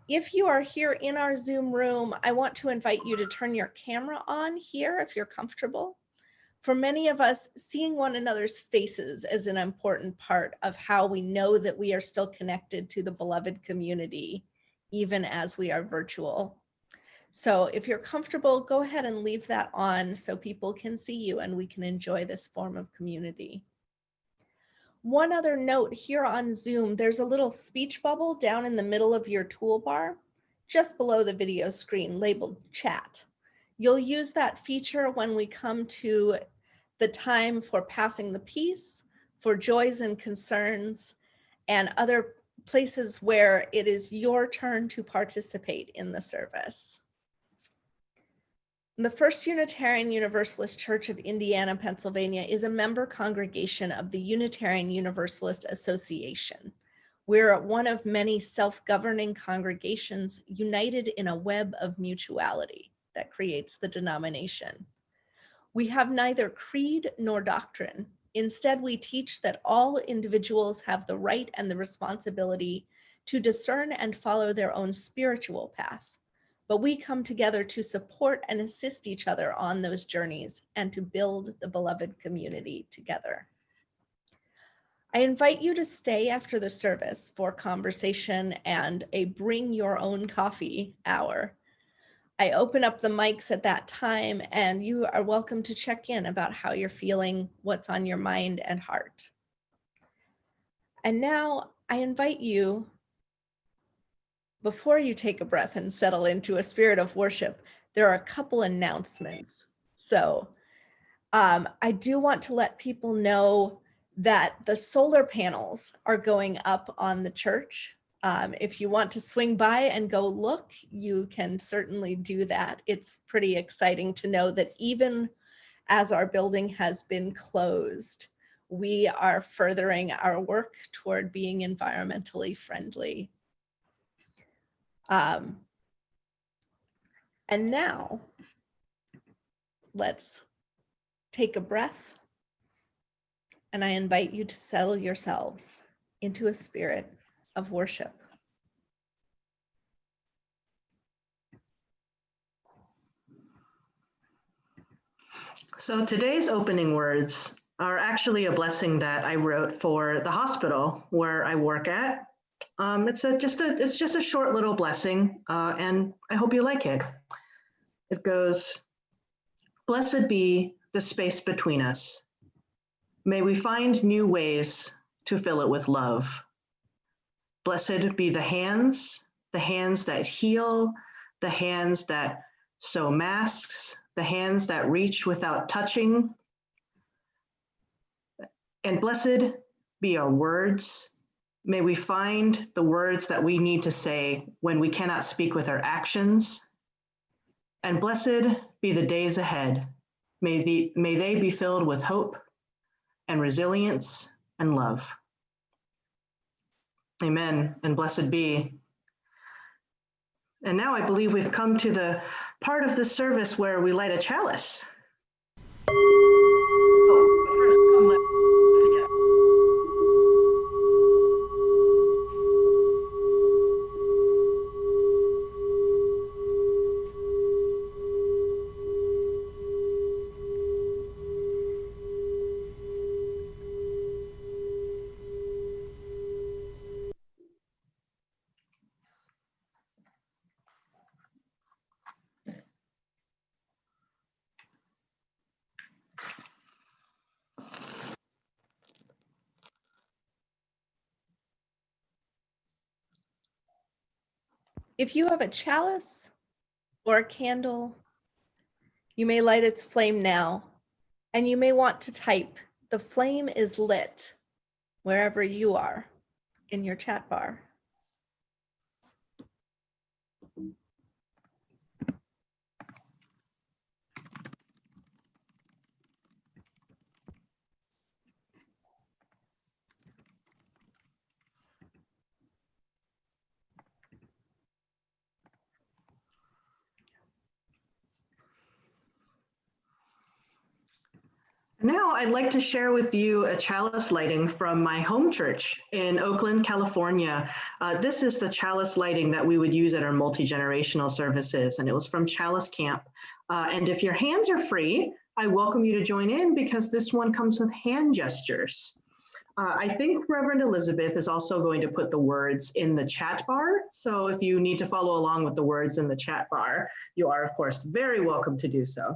If you are here in our Zoom room, I want to invite you to turn your camera on here if you're comfortable. For many of us, seeing one another's faces is an important part of how we know that we are still connected to the beloved community, even as we are virtual. So if you're comfortable, go ahead and leave that on so people can see you and we can enjoy this form of community. One other note here on Zoom, there's a little speech bubble down in the middle of your toolbar, just below the video screen labeled chat. You'll use that feature when we come to the time for passing the peace, for joys and concerns, and other places where it is your turn to participate in the service. The First Unitarian Universalist Church of Indiana, Pennsylvania is a member congregation of the Unitarian Universalist Association. We're one of many self-governing congregations united in a web of mutuality that creates the denomination. We have neither creed nor doctrine. Instead, we teach that all individuals have the right and the responsibility to discern and follow their own spiritual path. But we come together to support and assist each other on those journeys and to build the beloved community together. I invite you to stay after the service for conversation and a bring your own coffee hour. I open up the mics at that time and you are welcome to check in about how you're feeling, what's on your mind and heart. And now I invite you, before you take a breath and settle into a spirit of worship, there are a couple announcements. So I do want to let people know that the solar panels are going up on the church. If you want to swing by and go look, you can certainly do that. It's pretty exciting to know that even as our building has been closed, we are furthering our work toward being environmentally friendly. And now let's take a breath, and I invite you to settle yourselves into a spirit of worship. So today's opening words are actually a blessing that I wrote for the hospital where I work at. It's just a short little blessing, and I hope you like it. It goes, "Blessed be the space between us. May we find new ways to fill it with love. Blessed be the hands that heal, the hands that sew masks, the hands that reach without touching. And blessed be our words. May we find the words that we need to say when we cannot speak with our actions. And blessed be the days ahead. May they be filled with hope and resilience and love." Amen, and blessed be. And now I believe we've come to the part of the service where we light a chalice. Oh, but first, come let together. If you have a chalice or a candle, you may light its flame now, and you may want to type, "The flame is lit," wherever you are in your chat bar. Now I'd like to share with you a chalice lighting from my home church in Oakland, California. This is the chalice lighting that we would use at our multi-generational services, and it was from Chalice Camp. And if your hands are free, I welcome you to join in because this one comes with hand gestures. I think Reverend Elizabeth is also going to put the words in the chat bar. So if you need to follow along with the words in the chat bar, you are, of course, very welcome to do so.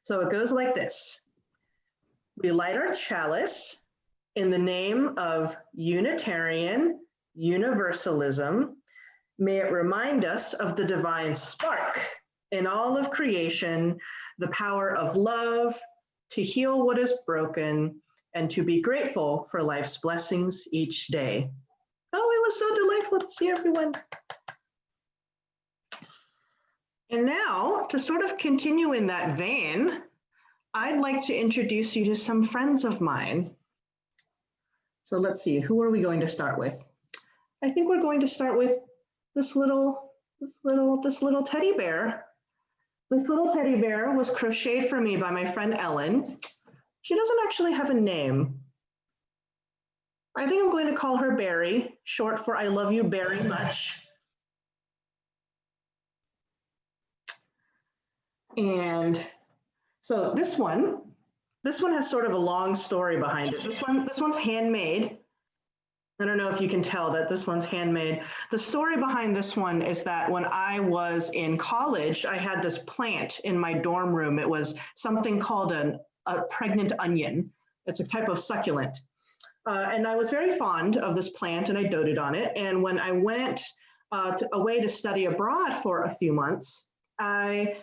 So it goes like this. We light our chalice in the name of Unitarian Universalism. May it remind us of the divine spark in all of creation, the power of love to heal what is broken and to be grateful for life's blessings each day. Oh, it was so delightful to see everyone. And now, to sort of continue in that vein, I'd like to introduce you to some friends of mine. So let's see, who are we going to start with? I think we're going to start with this little teddy bear. This little teddy bear was crocheted for me by my friend Ellen. She doesn't actually have a name. I think I'm going to call her Barry, short for I love you very much. And so this one has sort of a long story behind it. This one's handmade. I don't know if you can tell that this one's handmade. The story behind this one is that when I was in college, I had this plant in my dorm room. It was something called a pregnant onion. It's a type of succulent. And I was very fond of this plant and I doted on it. And when I went away to study abroad for a few months, I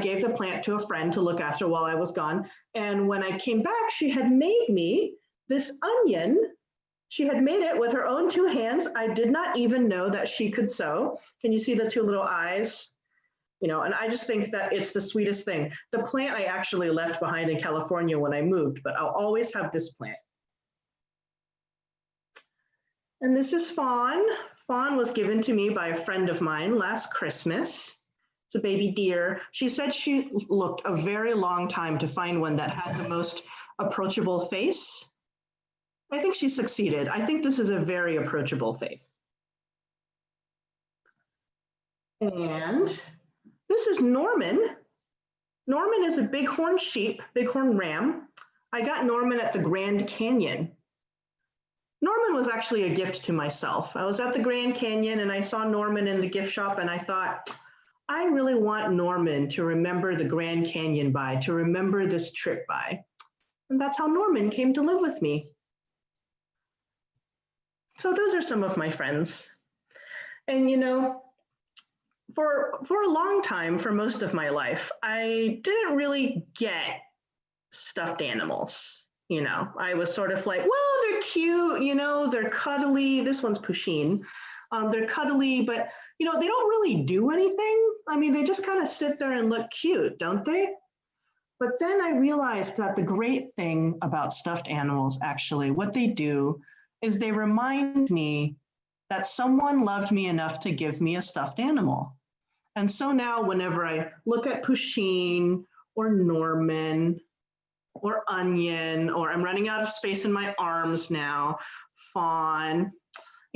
gave the plant to a friend to look after while I was gone. And when I came back, she had made me this onion. She had made it with her own two hands. I did not even know that she could sew. Can you see the two little eyes? And I just think that it's the sweetest thing. The plant I actually left behind in California when I moved, but I'll always have this plant. And this is Fawn. Fawn was given to me by a friend of mine last Christmas. It's a baby deer. She said she looked a very long time to find one that had the most approachable face. I think she succeeded. I think this is a very approachable face. And this is Norman. Norman is a bighorn sheep, bighorn ram. I got Norman at the Grand Canyon. Norman was actually a gift to myself. I was at the Grand Canyon and I saw Norman in the gift shop and I thought, I really want Norman to remember the Grand Canyon by, to remember this trip by. And that's how Norman came to live with me. So those are some of my friends. And for a long time, for most of my life, I didn't really get stuffed animals. I was sort of like, well, they're cute, they're cuddly. This one's Pusheen. They're cuddly, but they don't really do anything. I mean, they just kind of sit there and look cute, don't they? But then I realized that the great thing about stuffed animals, actually, what they do is they remind me that someone loved me enough to give me a stuffed animal. And so now whenever I look at Pusheen or Norman or Onion, or I'm running out of space in my arms now, Fawn,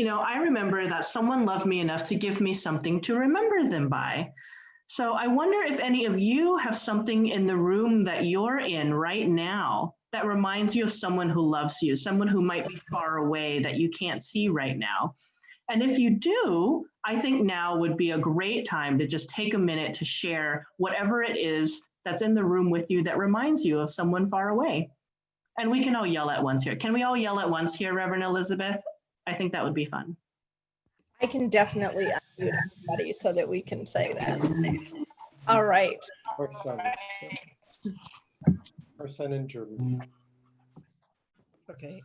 I remember that someone loved me enough to give me something to remember them by. So I wonder if any of you have something in the room that you're in right now that reminds you of someone who loves you, someone who might be far away that you can't see right now. And if you do, I think now would be a great time to just take a minute to share whatever it is that's in the room with you that reminds you of someone far away. And we can all yell at once here. Can we all yell at once here, Reverend Elizabeth? I think that would be fun. I can definitely unmute everybody so that we can say that. All right. Our son in German. Okay.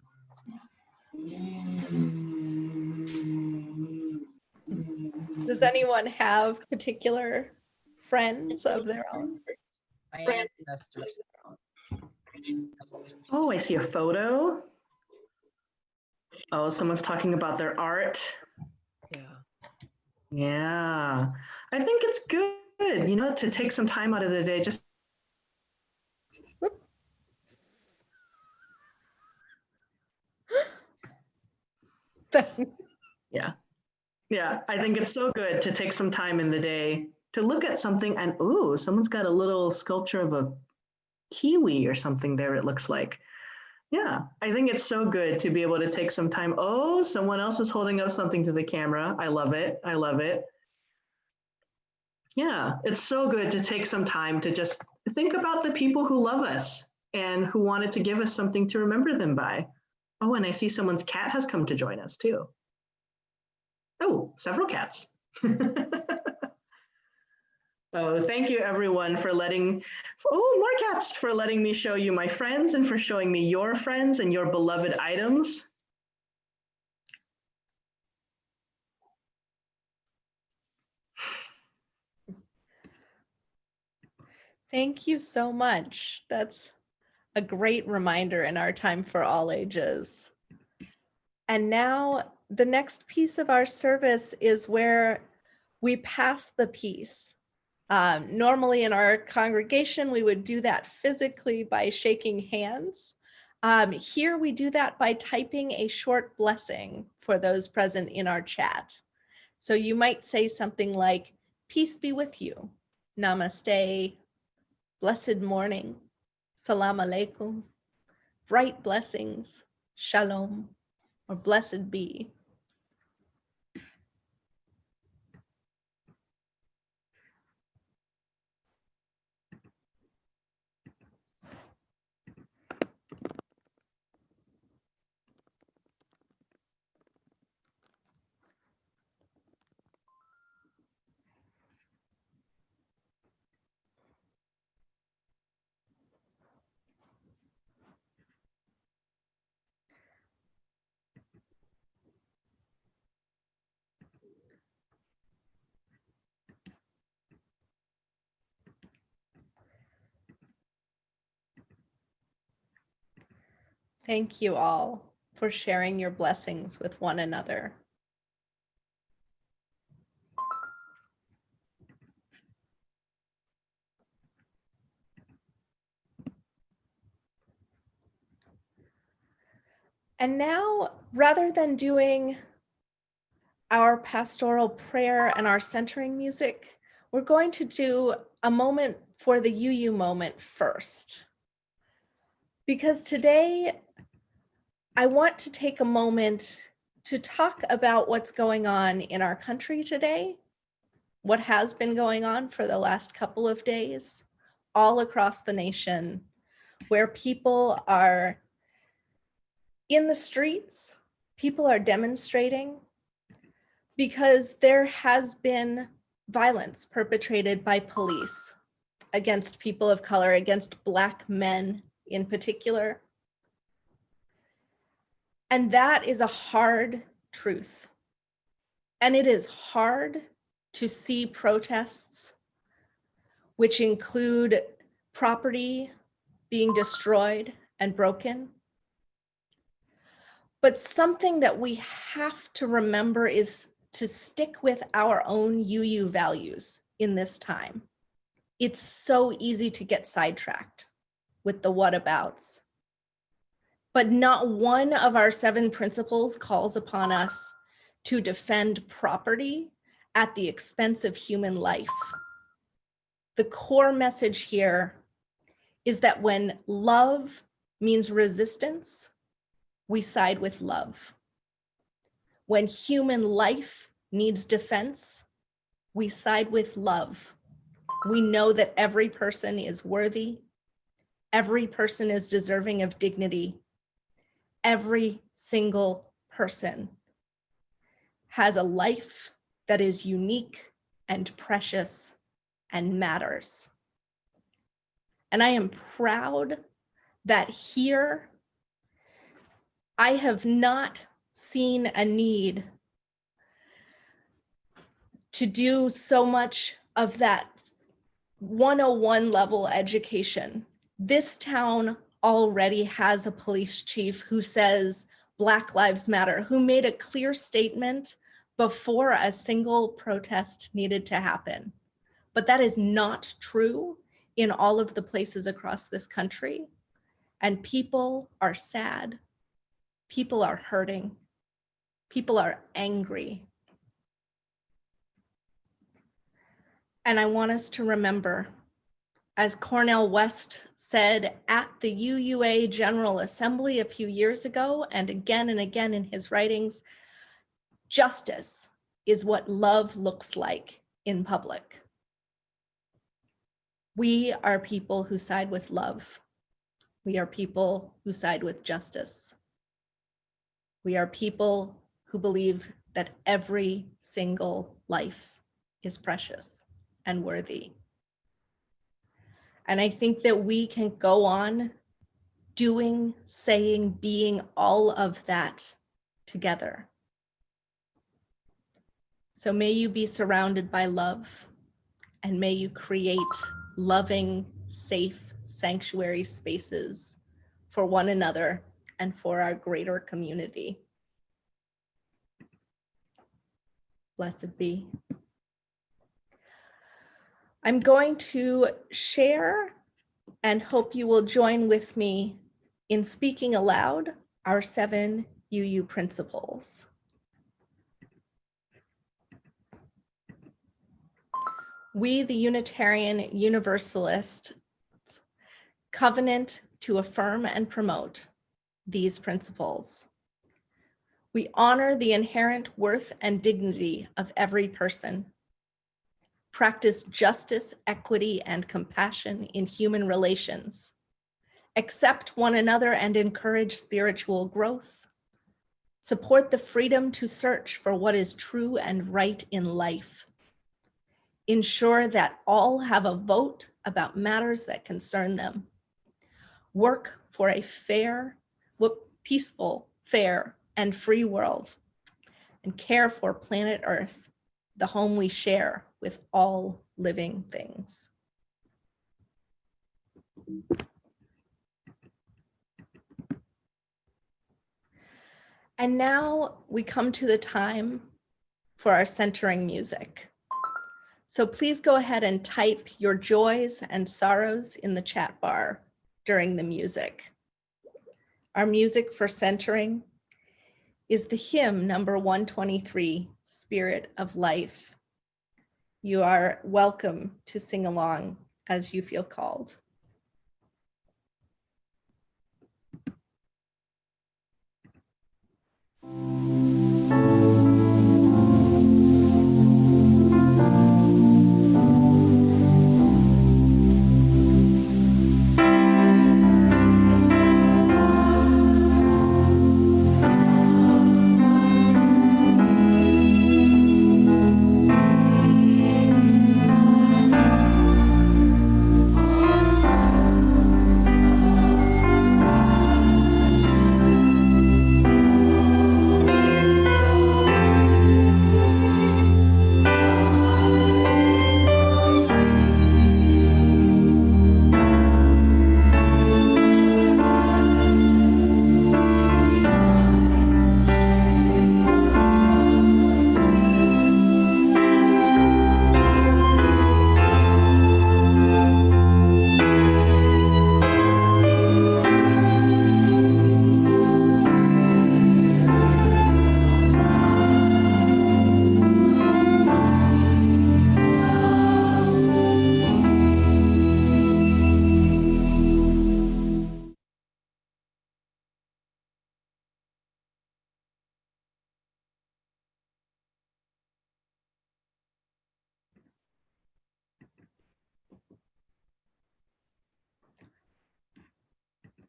Does anyone have particular friends of their own? My Friend. ancestors. Oh, I see a photo. Oh, someone's talking about their art. Yeah. Yeah, I think it's good, to take some time out of the day. Just Yeah. Yeah, I think it's so good to take some time in the day to look at something and, ooh, someone's got a little sculpture of a kiwi or something there, it looks like. Yeah, I think it's so good to be able to take some time. Oh, someone else is holding up something to the camera. I love it. I love it. Yeah, it's so good to take some time to just think about the people who love us and who wanted to give us something to remember them by. Oh, and I see someone's cat has come to join us too. Oh, several cats. Oh, thank you everyone for more cats, for letting me show you my friends and for showing me your friends and your beloved items. Thank you so much. That's a great reminder in our time for all ages. And now the next piece of our service is where we pass the peace. Normally in our congregation, we would do that physically by shaking hands. Here we do that by typing a short blessing for those present in our chat. So you might say something like, peace be with you, namaste, blessed morning, salam alaikum, bright blessings, shalom, or blessed be. Thank you all for sharing your blessings with one another. And now, rather than doing our pastoral prayer and our centering music, we're going to do a moment for the UU moment first. Because today, I want to take a moment to talk about what's going on in our country today, what has been going on for the last couple of days, all across the nation, where people are in the streets, people are demonstrating because there has been violence perpetrated by police against people of color, against Black men in particular. And that is a hard truth. And it is hard to see protests which include property being destroyed and broken. But something that we have to remember is to stick with our own UU values in this time. It's so easy to get sidetracked with the whatabouts. But not one of our 7 principles calls upon us to defend property at the expense of human life. The core message here is that when love means resistance, we side with love. When human life needs defense, we side with love. We know that every person is worthy. Every person is deserving of dignity. Every single person has a life that is unique and precious and matters. And I am proud that here I have not seen a need to do so much of that 101 level education. This town already has a police chief who says Black Lives Matter, who made a clear statement before a single protest needed to happen. But that is not true in all of the places across this country. And people are sad. People are hurting. People are angry. And I want us to remember, as Cornel West said at the UUA General Assembly a few years ago, and again in his writings, justice is what love looks like in public. We are people who side with love. We are people who side with justice. We are people who believe that every single life is precious and worthy. And I think that we can go on doing, saying, being all of that together. So may you be surrounded by love, and may you create loving, safe sanctuary spaces for one another and for our greater community. Blessed be. I'm going to share and hope you will join with me in speaking aloud our 7 UU principles. We, the Unitarian Universalists, covenant to affirm and promote these principles. We honor the inherent worth and dignity of every person, practice justice, equity, and compassion in human relations, accept one another and encourage spiritual growth, support the freedom to search for what is true and right in life, ensure that all have a vote about matters that concern them, work for a fair, peaceful, fair, and free world, and care for planet Earth, the home we share with all living things. And now we come to the time for our centering music. So please go ahead and type your joys and sorrows in the chat bar during the music. Our music for centering is the hymn number 123, Spirit of Life. You are welcome to sing along as you feel called.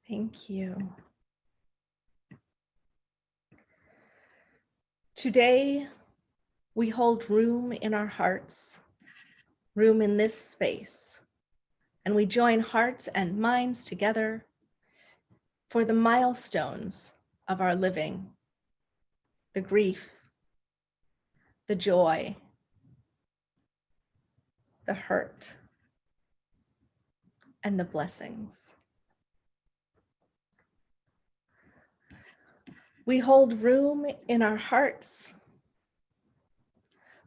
Thank you. Today, we hold room in our hearts, room in this space, and we join hearts and minds together for the milestones of our living, the grief, the joy, the hurt, and the blessings. We hold room in our hearts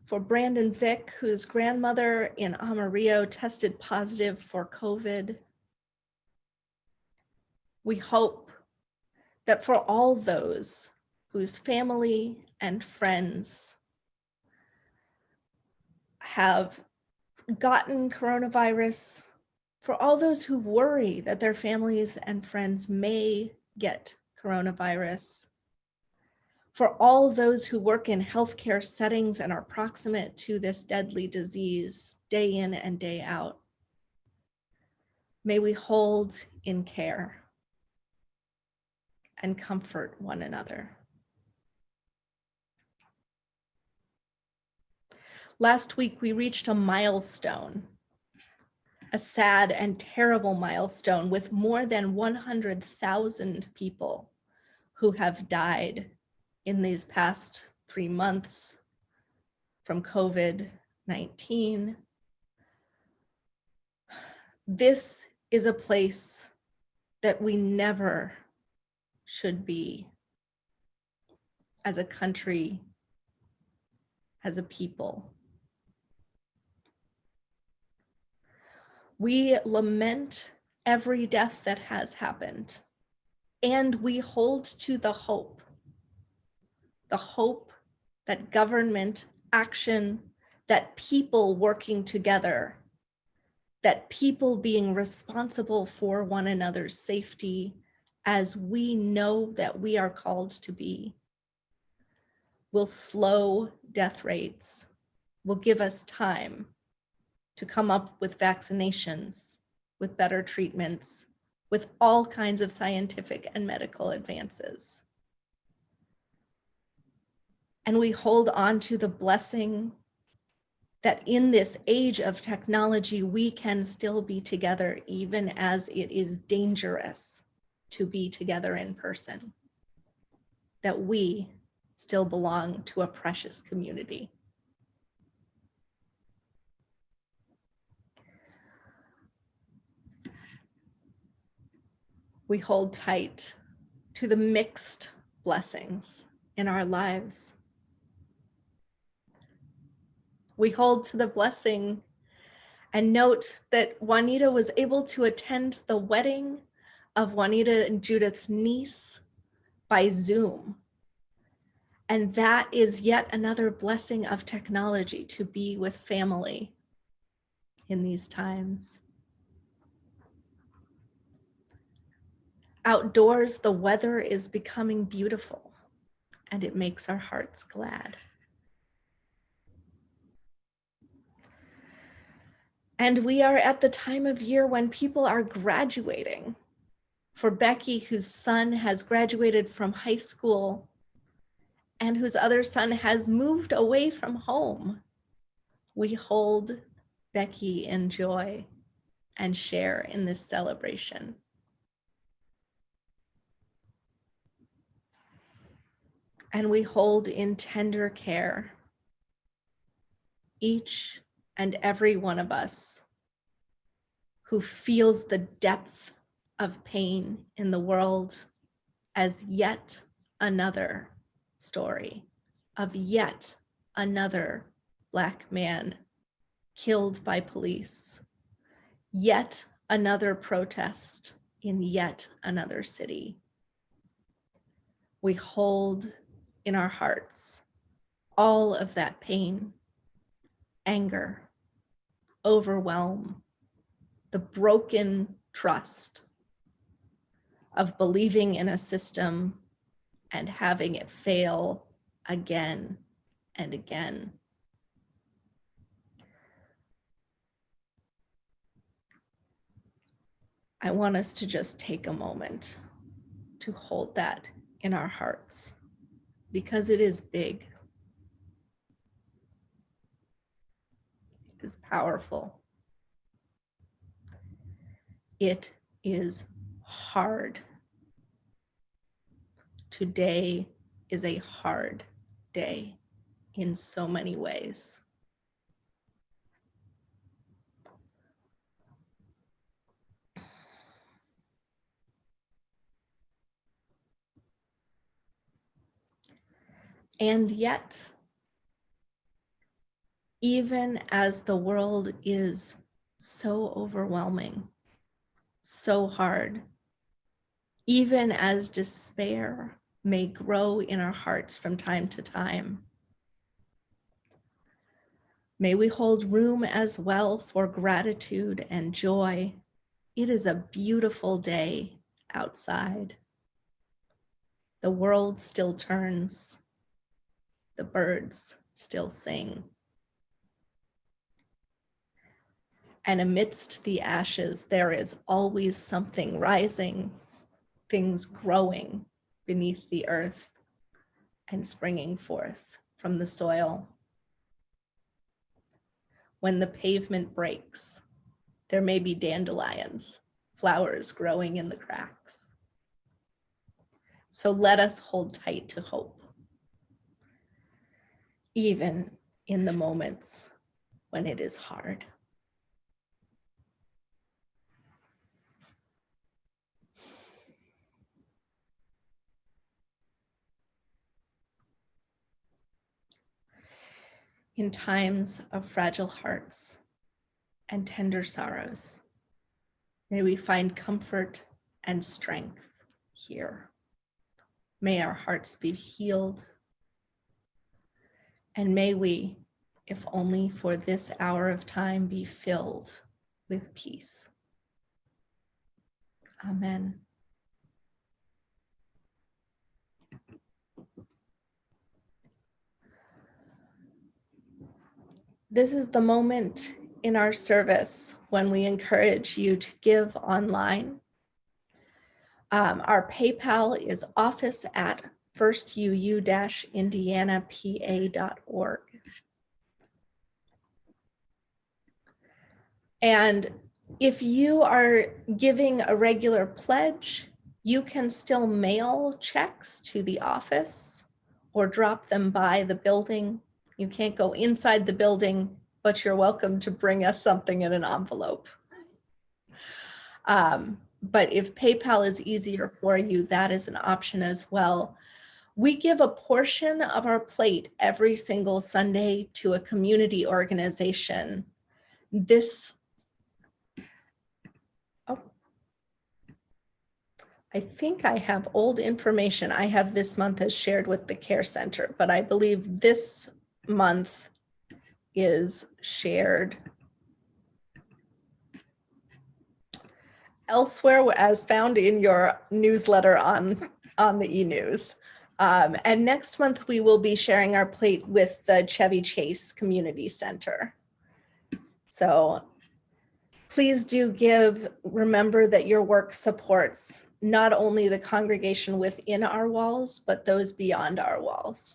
for Brandon Vick, whose grandmother in Amarillo tested positive for COVID. We hope that for all those whose family and friends have gotten coronavirus, for all those who worry that their families and friends may get coronavirus, for all those who work in healthcare settings and are proximate to this deadly disease day in and day out. May we hold in care and comfort one another. Last week, we reached a milestone, a sad and terrible milestone with more than 100,000 people who have died in these past 3 months from COVID-19. This is a place that we never should be as a country, as a people. We lament every death that has happened, and we hold to the hope that government action, that people working together, that people being responsible for one another's safety, as we know that we are called to be, will slow death rates, will give us time to come up with vaccinations, with better treatments, with all kinds of scientific and medical advances. And we hold on to the blessing that in this age of technology, we can still be together, even as it is dangerous to be together in person, that we still belong to a precious community. We hold tight to the mixed blessings in our lives. We hold to the blessing and note that Juanita was able to attend the wedding of Juanita and Judith's niece by Zoom. And that is yet another blessing of technology, to be with family in these times. Outdoors, the weather is becoming beautiful, and it makes our hearts glad. And we are at the time of year when people are graduating. For Becky, whose son has graduated from high school and whose other son has moved away from home, we hold Becky in joy and share in this celebration. And we hold in tender care each and every one of us who feels the depth of pain in the world as yet another story of yet another Black man killed by police, yet another protest in yet another city. We hold in our hearts all of that pain, anger, overwhelm, the broken trust of believing in a system and having it fail again and again. I want us to just take a moment to hold that in our hearts, because it is big. It is powerful. It is hard. Today is a hard day in so many ways. And yet, even as the world is so overwhelming, so hard, even as despair may grow in our hearts from time to time. May we hold room as well for gratitude and joy. It is a beautiful day outside. The world still turns. The birds still sing. And amidst the ashes, there is always something rising, things growing beneath the earth and springing forth from the soil. When the pavement breaks, there may be dandelions, flowers growing in the cracks. So let us hold tight to hope, even in the moments when it is hard. In times of fragile hearts and tender sorrows, may we find comfort and strength here. May our hearts be healed, and may we, if only for this hour of time, be filled with peace. Amen. This is the moment in our service when we encourage you to give online. Our PayPal is office@firstuu-indianapa.org. And if you are giving a regular pledge, you can still mail checks to the office or drop them by the building. You can't go inside the building, but you're welcome to bring us something in an envelope. But if PayPal is easier for you, that is an option as well. We give a portion of our plate every single Sunday to a community organization. I think I have old information I have this month as shared with the Care Center, but I believe this month is shared elsewhere as found in your newsletter on the e-news. And next month we will be sharing our plate with the Chevy Chase Community Center. So please do give. Remember that your work supports not only the congregation within our walls, but those beyond our walls.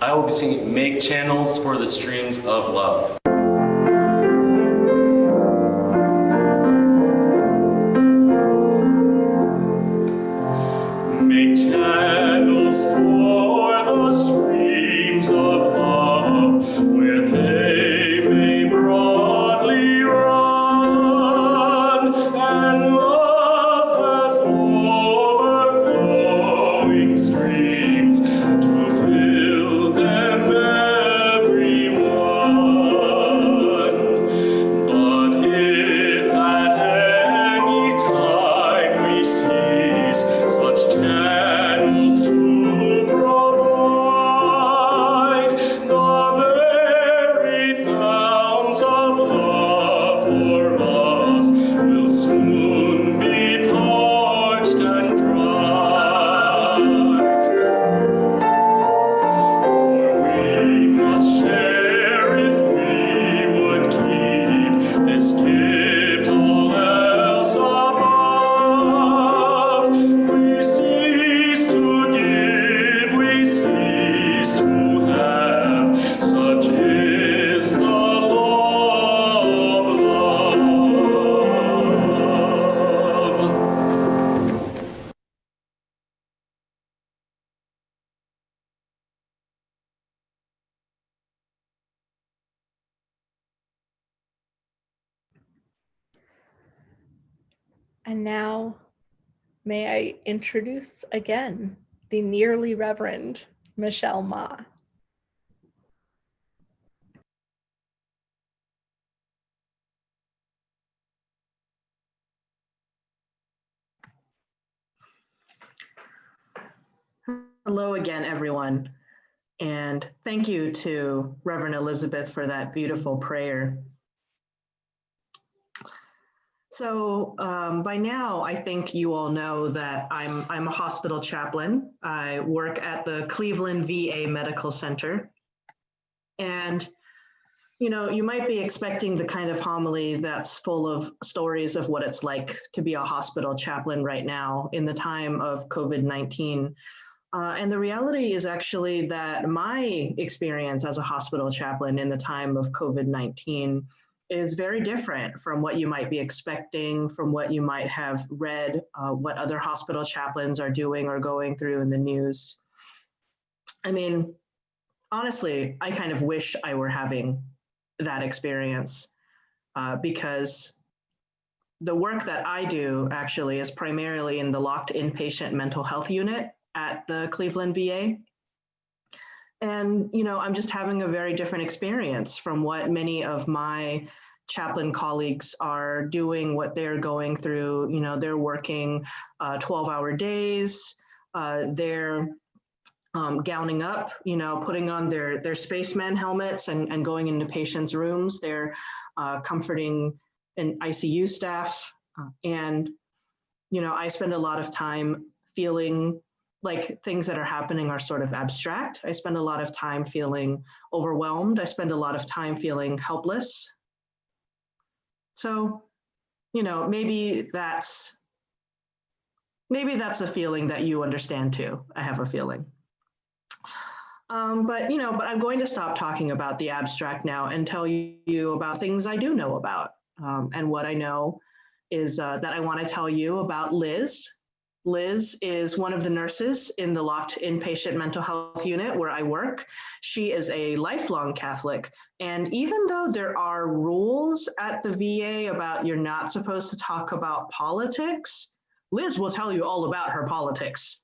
I will be singing Make Channels for the Streams of Love. Make channels for the streams of love, where they may broadly run, and love has overflowing streams to fill them everyone. But if at any time we cease such channels to provide, the very fountains of love for us will soon be parched and dry. For we must share if we would keep this gift all else above. We cease to give, we cease to have, such is the law of love. And now May I introduce again the nearly Reverend Michelle Ma. Hello again, everyone. And thank you to Reverend Elizabeth for that beautiful prayer. So by now, I think you all know that I'm a hospital chaplain. I work at the Cleveland VA Medical Center. And you might be expecting the kind of homily that's full of stories of what it's like to be a hospital chaplain right now in the time of COVID-19. And the reality is actually that my experience as a hospital chaplain in the time of COVID-19 is very different from what you might be expecting, from what you might have read, what other hospital chaplains are doing or going through in the news. I mean, honestly, I kind of wish I were having that experience because the work that I do actually is primarily in the locked inpatient mental health unit at the Cleveland VA. And, I'm just having a very different experience from what many of my chaplain colleagues are doing, what they're going through. They're working 12-hour days. They're gowning up, putting on their spaceman helmets and going into patients' rooms. They're comforting an ICU staff. And I spend a lot of time feeling like things that are happening are sort of abstract. I spend a lot of time feeling overwhelmed. I spend a lot of time feeling helpless. So, maybe that's a feeling that you understand too. I have a feeling. But I'm going to stop talking about the abstract now and tell you about things I do know about. And what I know is that I want to tell you about Liz. Liz is one of the nurses in the locked inpatient mental health unit where I work. She is a lifelong Catholic. And even though there are rules at the VA about you're not supposed to talk about politics, Liz will tell you all about her politics.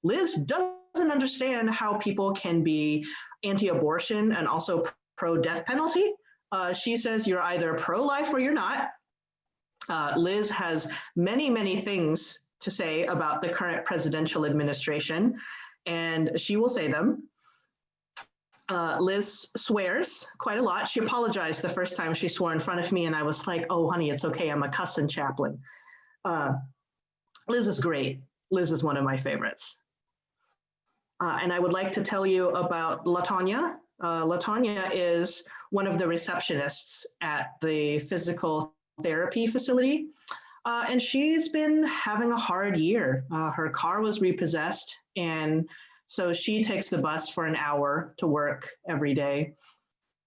Liz doesn't understand how people can be anti-abortion and also pro-death penalty. She says you're either pro-life or you're not. Liz has many, many things to say about the current presidential administration, and she will say them. Liz swears quite a lot. She apologized the first time she swore in front of me, and I was like, oh, honey, it's okay. I'm a cussing chaplain. Liz is great. Liz is one of my favorites. And I would like to tell you about LaTanya. LaTanya is one of the receptionists at the physical therapy facility. And she's been having a hard year. Her car was repossessed, and so she takes the bus for an hour to work every day.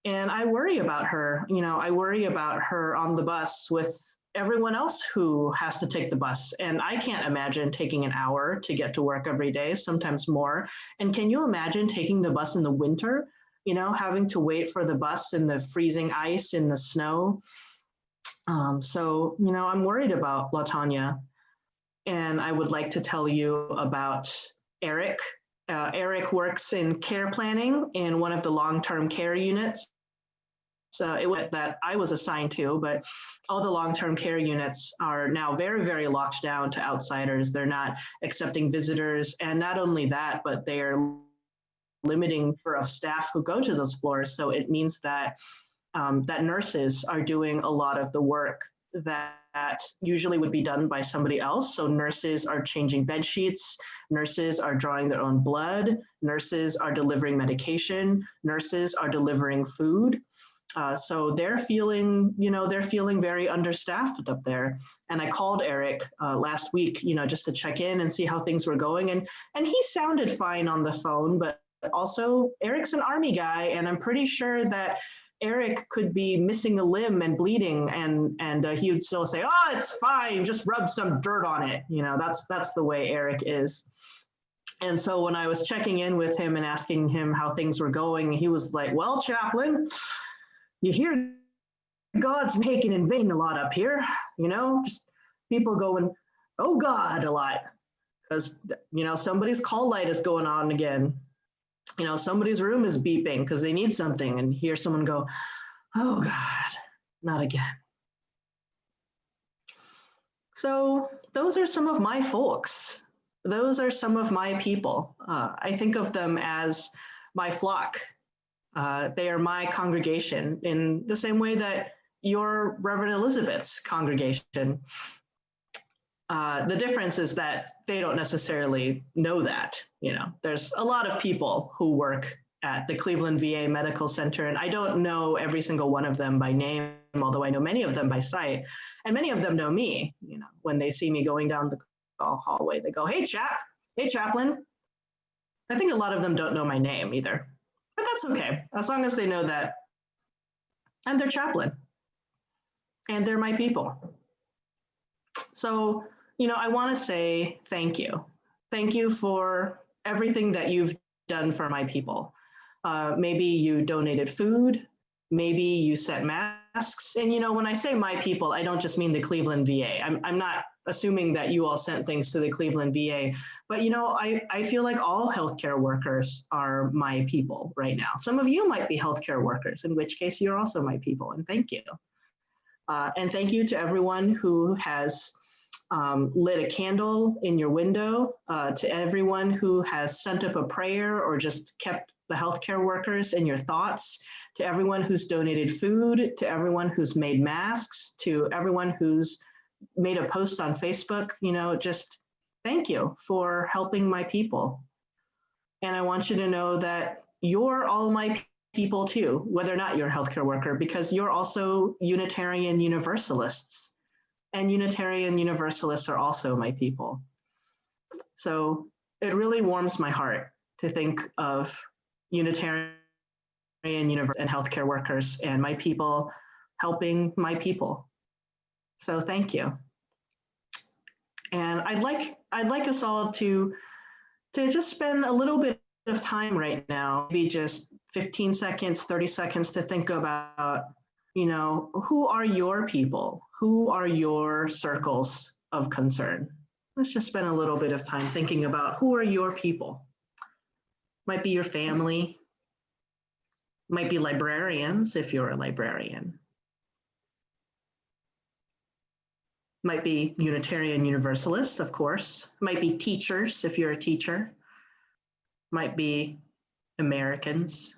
And I worry about her. I worry about her on the bus with everyone else who has to take the bus. And I can't imagine taking an hour to get to work every day, sometimes more. And can you imagine taking the bus in the winter, having to wait for the bus in the freezing ice, in the snow? So, I'm worried about LaTanya. And I would like to tell you about Eric. Eric works in care planning in one of the long-term care units. So it was that I was assigned to, but all the long-term care units are now very, very locked down to outsiders. They're not accepting visitors. And not only that, but they are limiting the number of staff who go to those floors. So it means that that nurses are doing a lot of the work that usually would be done by somebody else. So nurses are changing bed sheets, nurses are drawing their own blood, nurses are delivering medication, nurses are delivering food. So they're feeling very understaffed up there. And I called Eric last week, just to check in and see how things were going. And he sounded fine on the phone, but also Eric's an Army guy, and I'm pretty sure that Eric could be missing a limb and bleeding, and he would still say, "Oh, it's fine, just rub some dirt on it." That's the way Eric is. And so when I was checking in with him and asking him how things were going, he was like, "Well, chaplain, you hear God's taken in vain a lot up here, just people going oh God, a lot. Because, somebody's call light is going on again. Somebody's room is beeping because they need something, and hear someone go, oh God, not again. So those are some of my folks. Those are some of my people. I think of them as my flock. They are my congregation in the same way that you're Reverend Elizabeth's congregation. The difference is that they don't necessarily know that. There's a lot of people who work at the Cleveland VA Medical Center, and I don't know every single one of them by name, although I know many of them by sight, and many of them know me. When they see me going down the hallway, they go, hey chaplain. I think a lot of them don't know my name either, but that's okay, as long as they know that I'm their chaplain and they're my people. So, I want to say thank you. Thank you for everything that you've done for my people. Maybe you donated food, maybe you sent masks. And, when I say my people, I don't just mean the Cleveland VA. I'm not assuming that you all sent things to the Cleveland VA, but, I feel like all healthcare workers are my people right now. Some of you might be healthcare workers, in which case you're also my people, and thank you. And thank you to everyone who has lit a candle in your window, to everyone who has sent up a prayer or just kept the healthcare workers in your thoughts, to everyone who's donated food, to everyone who's made masks, to everyone who's made a post on Facebook, just thank you for helping my people. And I want you to know that you're all my people too, whether or not you're a healthcare worker, because you're also Unitarian Universalists. And Unitarian Universalists are also my people. So it really warms my heart to think of Unitarian Universalists and healthcare workers and my people helping my people. So thank you. And I'd like us all to just spend a little bit of time right now, maybe just 15 seconds, 30 seconds to think about, who are your people? Who are your circles of concern? Let's just spend a little bit of time thinking about who are your people. Might be your family, might be librarians if you're a librarian. Might be Unitarian Universalists, of course. Might be teachers if you're a teacher. Might be Americans.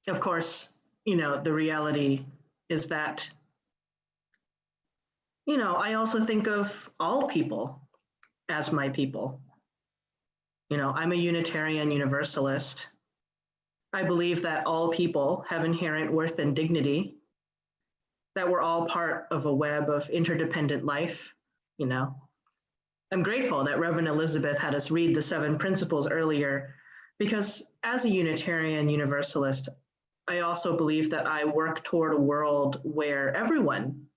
Of course, the reality is that, I also think of all people as my people. I'm a Unitarian Universalist. I believe that all people have inherent worth and dignity, that we're all part of a web of interdependent life. I'm grateful that Reverend Elizabeth had us read the 7 principles earlier, because as a Unitarian Universalist, I also believe that I work toward a world where everyone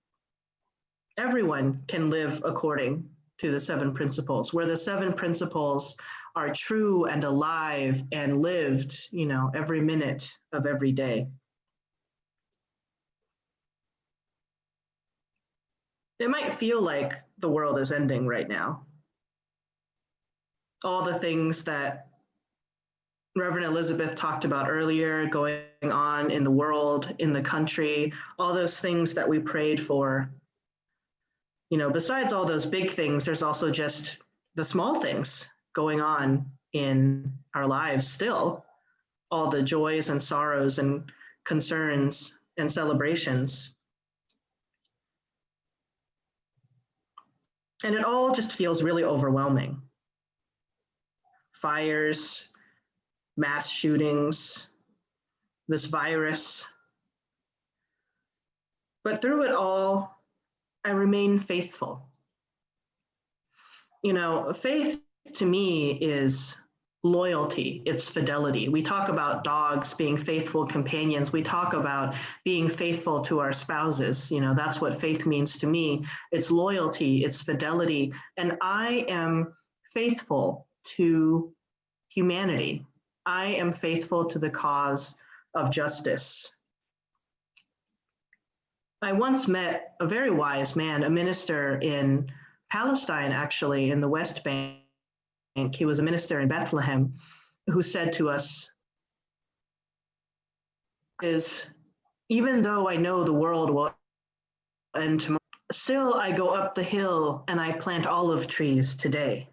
can live according to the 7 principles, where the 7 principles are true and alive and lived, every minute of every day. It might feel like the world is ending right now. All the things that Reverend Elizabeth talked about earlier going on in the world, in the country, all those things that we prayed for. Besides all those big things, there's also just the small things going on in our lives still, all the joys and sorrows and concerns and celebrations. And it all just feels really overwhelming. Fires, mass shootings, this virus. But through it all, I remain faithful. Faith to me is loyalty, it's fidelity. We talk about dogs being faithful companions. We talk about being faithful to our spouses. You know, that's what faith means to me. It's loyalty, it's fidelity. And I am faithful to humanity. I am faithful to the cause of justice. I once met a very wise man, a minister in Palestine, actually, in the West Bank. He was a minister in Bethlehem, who said to us, even though I know the world will end tomorrow, still I go up the hill and I plant olive trees today.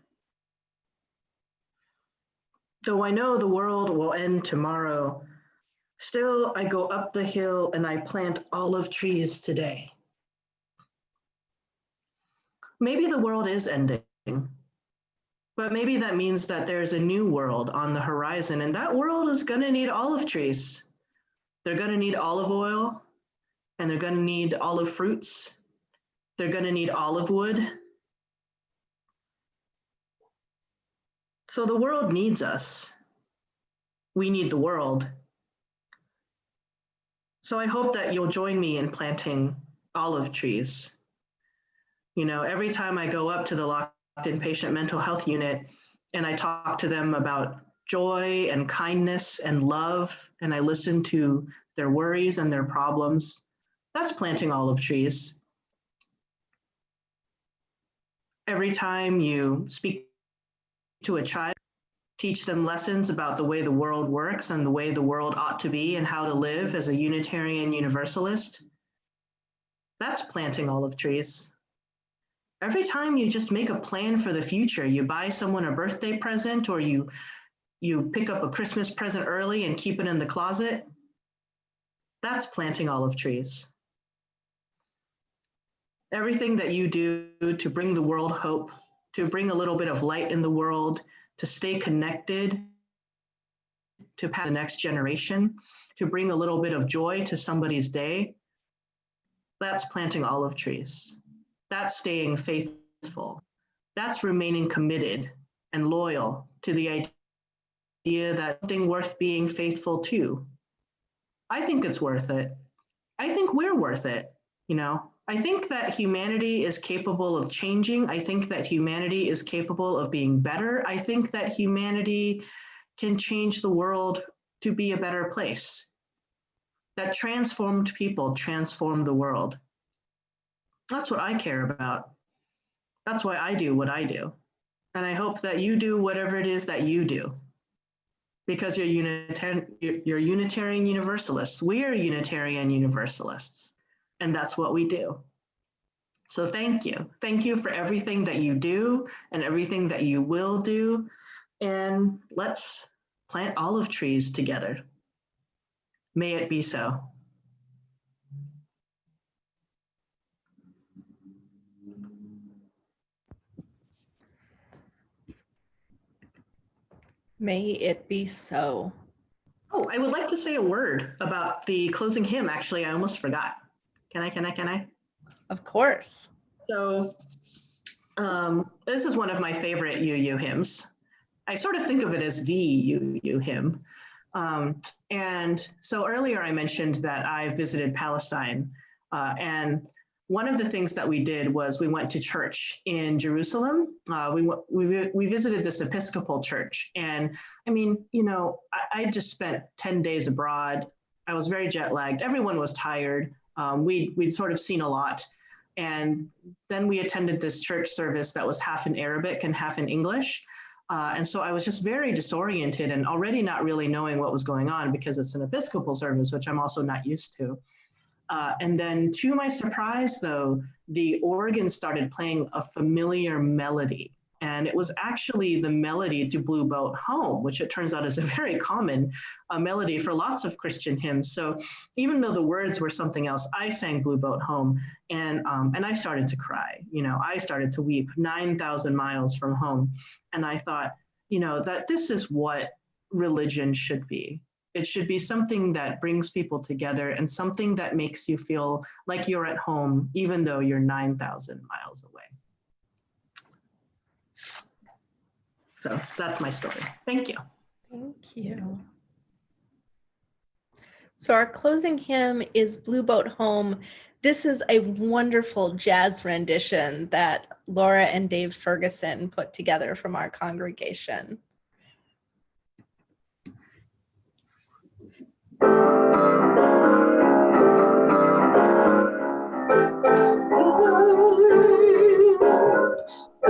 Though I know the world will end tomorrow, still I go up the hill and I plant olive trees today. Maybe the world is ending, but maybe that means that there's a new world on the horizon, and that world is going to need olive trees. They're going to need olive oil, and they're going to need olive fruits. They're going to need olive wood. So the world needs us. We need the world. So I hope that you'll join me in planting olive trees. You know, every time I go up to the locked inpatient mental health unit and I talk to them about joy and kindness and love, and I listen to their worries and their problems, that's planting olive trees. Every time you speak to a child, teach them lessons about the way the world works and the way the world ought to be and how to live as a Unitarian Universalist, that's planting olive trees. Every time you just make a plan for the future, you buy someone a birthday present, or you pick up a Christmas present early and keep it in the closet, that's planting olive trees. Everything that you do to bring the world hope, to bring a little bit of light in the world, to stay connected, to pass the next generation, to bring a little bit of joy to somebody's day, that's planting olive trees. That's staying faithful. That's remaining committed and loyal to the idea that something worth being faithful to. I think it's worth it. I think we're worth it, you know. I think that humanity is capable of changing. I think that humanity is capable of being better. I think that humanity can change the world to be a better place. That transformed people transform the world. That's what I care about. That's why I do what I do. And I hope that you do whatever it is that you do, because you're Unitarian Universalists. We are Unitarian Universalists, and that's what we do. So thank you. Thank you for everything that you do and everything that you will do. And let's plant olive trees together. May it be so. May it be so. Oh, I would like to say a word about the closing hymn. Actually, I almost forgot. Can I? Of course. So this is one of my favorite UU hymns. I sort of think of it as the UU hymn. And so earlier I mentioned that I visited Palestine, and one of the things that we did was we went to church in Jerusalem. We visited this Episcopal church, and I mean, you know, I just spent 10 days abroad. I was very jet lagged. Everyone was tired. We'd sort of seen a lot. And then we attended this church service that was half in Arabic and half in English. And so I was just very disoriented and already not really knowing what was going on because it's an Episcopal service, which I'm also not used to. And then to my surprise, though, the organ started playing a familiar melody. And it was actually the melody to Blue Boat Home, which it turns out is a very common melody for lots of Christian hymns. So even though the words were something else, I sang Blue Boat Home, and I started to cry. You know, I started to weep 9,000 miles from home. And I thought, you know, that this is what religion should be. It should be something that brings people together and something that makes you feel like you're at home, even though you're 9,000 miles away. So that's my story. Thank you. Thank you. So our closing hymn is Blue Boat Home. This is a wonderful jazz rendition that Laura and Dave Ferguson put together from our congregation.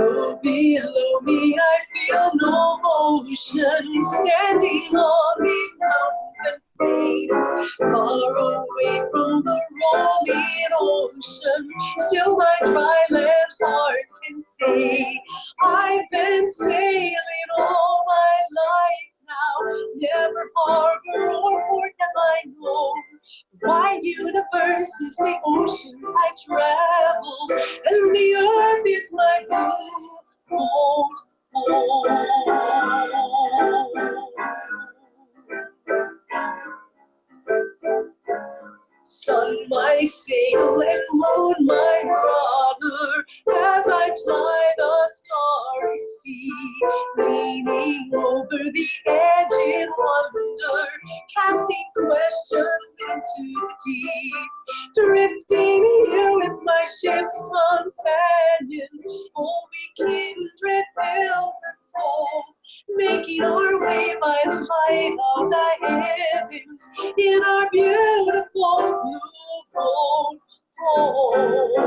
Oh, below me I feel no ocean, standing on these mountains and plains, far away from the rolling ocean. Still my dry land heart can say, I've been sailing all my life now, never harbor or port have I known. Wide universe is the ocean I travel, and the earth is my blue boat home. Sun my sail and moon my brother, as I ply the starry sea, leaning over the edge in wonder, casting questions into the deep, drifting here with my ship's companions, oh we kindred pilgrim souls, making our way by the light of the heavens in our beautiful blue boat home.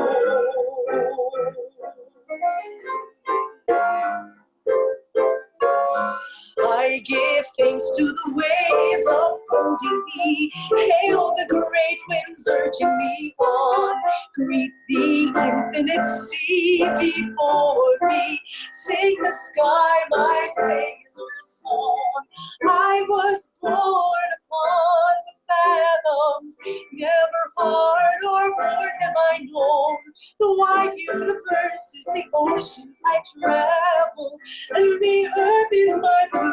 I give thanks to the waves upholding me, hail the great winds urging me on, greet the infinite sea before me, sing the sky my sailor's song. I was born upon the fathoms, never hard or port have I known. The wide universe is the ocean I travel, and the earth is my blue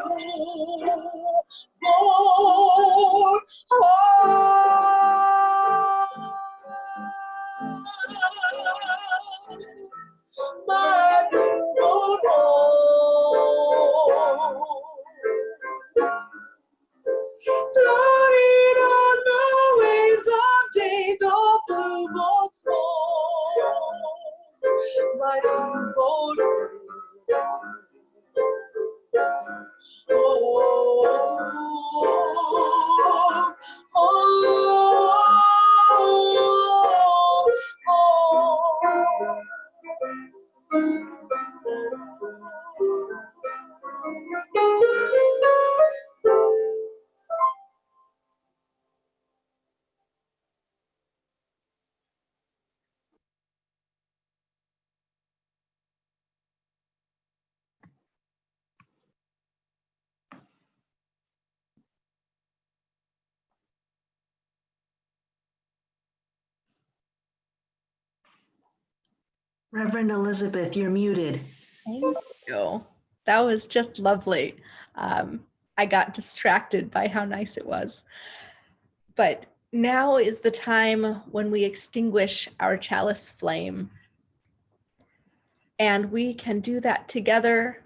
boat home. My blue boat home. Floating on the waves of days of blue boats home. My blue boat Reverend Elizabeth, you're muted. Thank you. That was just lovely. I got distracted by how nice it was. But now is the time when we extinguish our chalice flame. And we can do that together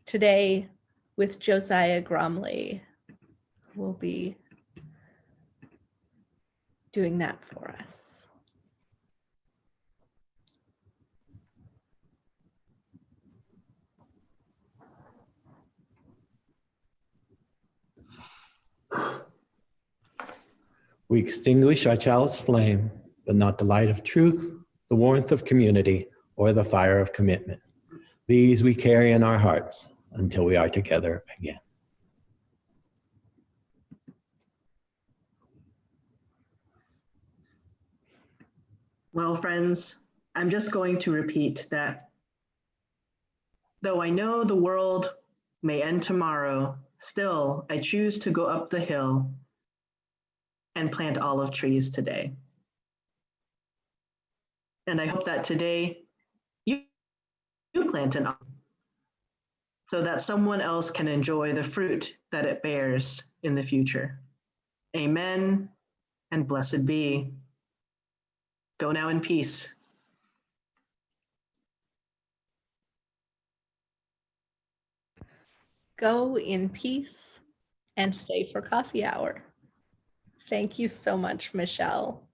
today with Josiah Gromley, who will be doing that for us. We extinguish our chalice flame, but not the light of truth, the warmth of community, or the fire of commitment. These we carry in our hearts until we are together again. Well, friends, I'm just going to repeat that though I know the world may end tomorrow, still I choose to go up the hill and plant olive trees today. And I hope that today you plant an olive so that someone else can enjoy the fruit that it bears in the future. Amen and blessed be. Go now in peace. Go in peace and stay for coffee hour. Thank you so much, Michelle.